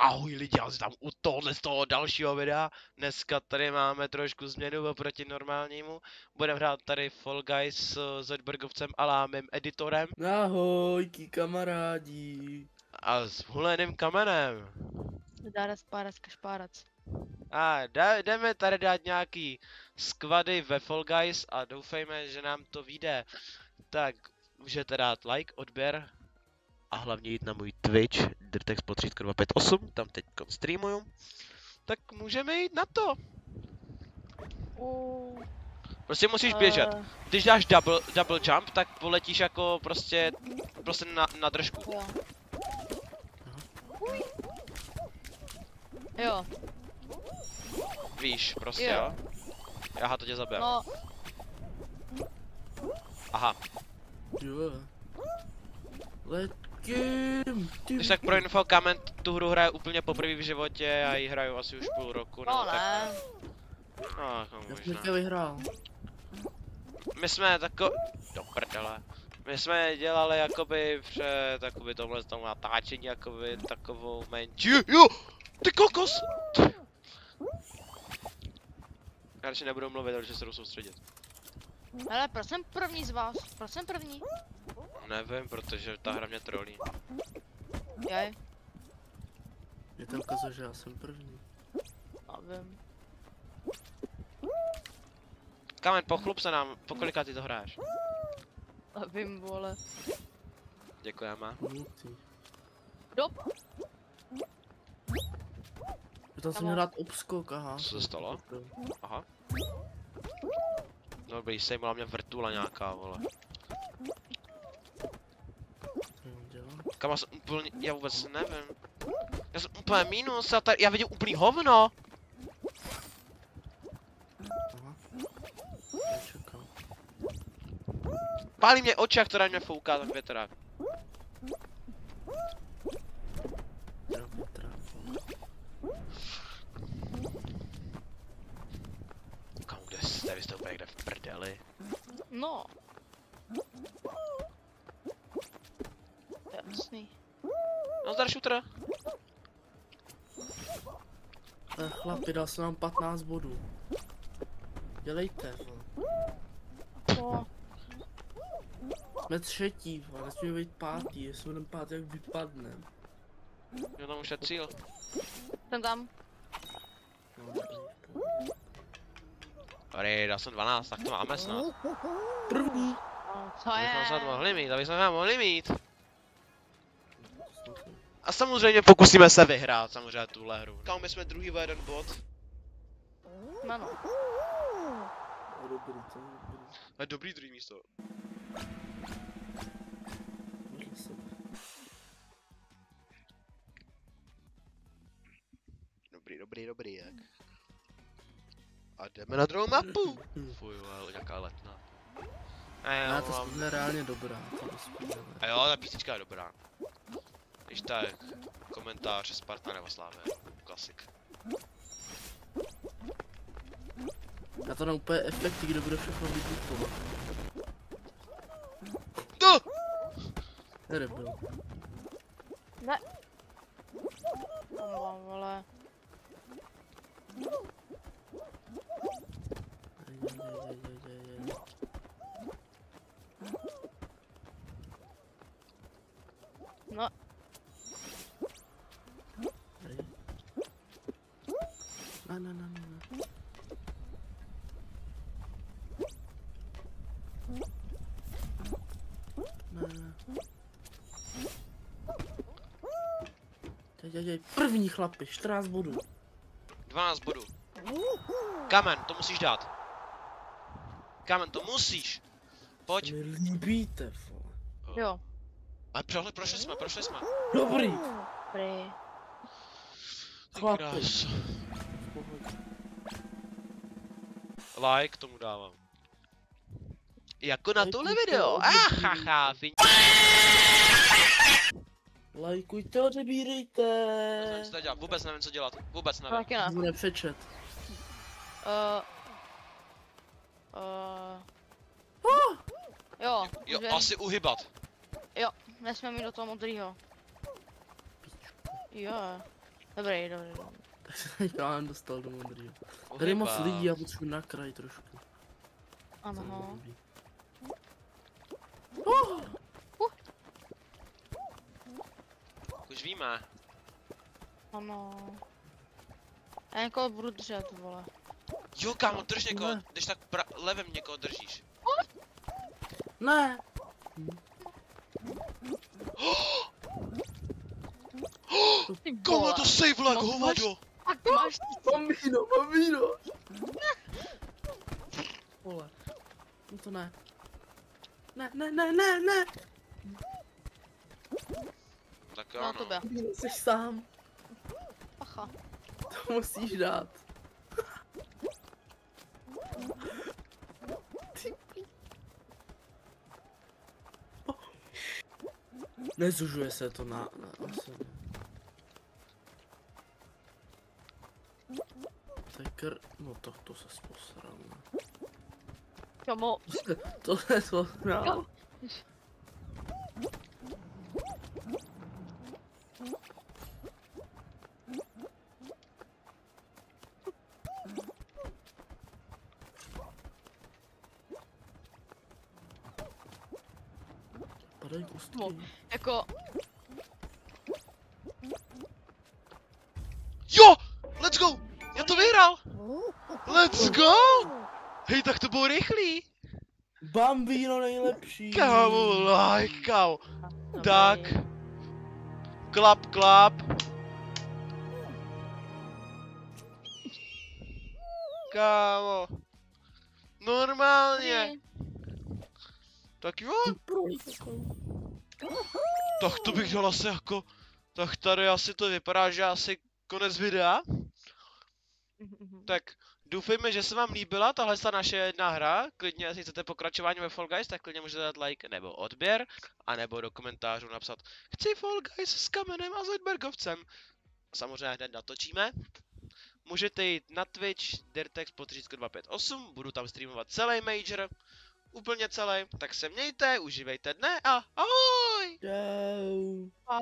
Ahoj lidi, já jsem tam u tohohle z toho dalšího videa. Dneska tady máme trošku změnu oproti normálnímu. Budeme hrát tady Fall Guys s Zedbergovcem a mým editorem. Ahojky kamarádi. A s huleným kamenem. Dárac, párac, kašpárac. A jdeme tady dát nějaký skvady ve Fall Guys a doufejme, že nám to vyjde. Tak, můžete dát like, odběr. A hlavně jít na můj Twitch, Dirtex258, tam teď streamuju. Tak můžeme jít na to. Prostě musíš běžet. Když dáš double jump, tak poletíš jako prostě na držku. Jo. Jo. Víš, prostě jo. Aha, to tě zabijem. No. Aha. Jo. Letím. Když tak pro info, Kamen tu hru hraje úplně poprvé v životě a ji hraju asi už půl roku. No ne. No, Já jsem možná. tě vyhrál. My jsme do prdele. My jsme dělali jakoby před takový tomhle tomu natáčení jakoby takovou menší. Jo! Ty kokos! Já radši nebudu mluvit, protože se jdu soustředit. Hele, proč jsem první z vás? Proč jsem první? Nevím, protože ta hra mě trolí. Jej, Mě to ukazuje, že já jsem první. nevím. Kamen, pochlup se nám, po kolika ty to hraješ? Nevím, vole. Děkujeme. Multi. Dop. To jsem měl dát obskok, aha. Co se stalo? Aha. No dobrý, sejmula mě vrtula nějaká, vole. Co jim dělám? Kam já jsem úplně, já vůbec nevím. Já jsem úplně minus a tady, já vidím úplný hovno. Aha. Nečekal. Pálí mě oči, jak to na mě fouká ten větrák. Já vytrám. Kam, kde jste? Vy jste úplně někde v prdeli. No. Jasný. No zdar shooter. Chlapi, dal jsem vám 15 bodů. Dělejte, vole. No. Jsme třetí, vole, nesmíme být pátý, jestli budeme pátý, jak vypadnem. Jo, tam už je cíl. Jsem tam. No, dobrý. Dobrý, dal jsem 12, tak to máme snad. První! No, co Abychom je? snad mohli mít, aby jsme mohli mít. A samozřejmě pokusíme se vyhrát, samozřejmě tuhle hru. Kam my jsme druhý o jeden bod. Ano. Dobrý, to je dobrý. To je dobrý druhý místo. Vedle sebe. Dobrý, jak. A jdeme na druhou mapu. Fuj, ale nějaká letná. Já to je reálně dobrá, to je A jo, ta písnička je dobrá. Když tak, komentář Sparta nebo Slávě, klasik. Já to na úplně efekty, kde bude všechno vytipovat. To! Nebyl. Ne. No, vole. No. Na. První chlapi, 14 bodů. 12 bodů. Kamen, to musíš dát. Kamen, to musíš. Pojď. Mi líbíte, vole. Jo. Ale prošli jsme. Dobrý. Dobrý. Ty Chlapi. kráso. V pohodě. Like tomu dávám. Jako na tohle Lajkujte, video. Ahaha, Lajkujte, odebírejte. nevím, co tady dělat. Vůbec nevím, co dělat. Vůbec nevím. Taky ne. Bude přečet. Jo. Jo, můžem. asi uhybat. Jo. Nesmím jít do toho modrýho. Jo. Dobrý. Tak se teďka dostal do modrýho. Tady je moc Pohyba. lidí, já potřebuji na kraj trošku. Ano. Už víme. Ano. Já někoho budu držet, vole. Jo, kámo, drž někoho, Ne. když tak levem někoho držíš. Ne! Ty Kámo, vole. to save lag, No, hovado! A ty máš Bambino! Vole. No to ne. Ne! Tak jo, No to no. byl. Jsi sám. Pacha. To musíš dát. Nezužuje se to na sebe. Tekr, no tak to se posral, ne? Kamo. To se posral. Padají kostky. Jako, Jo! Let's go! Já to vyhrál! Let's go! Hej, tak to bylo rychlý! Bambino nejlepší. Kámo, like, kámo. dobrý. Tak. Klap. Kámo. Normálně. Tak jo, tak to bych dal asi jako... Tak tady asi to vypadá, že asi konec videa. Tak doufejme, že se vám líbila tahle naše jedna hra. Klidně, jestli chcete pokračování ve Fall Guys, tak klidně můžete dát like nebo odběr. A nebo do komentářů napsat chci Fall Guys s Kamenem a Zoidbergovcem. Samozřejmě hned natočíme. Můžete jít na Twitch, Dirtex po 258, budu tam streamovat celý Major. Úplně celý, tak se mějte, užívejte dne a ahoj! Čau. A-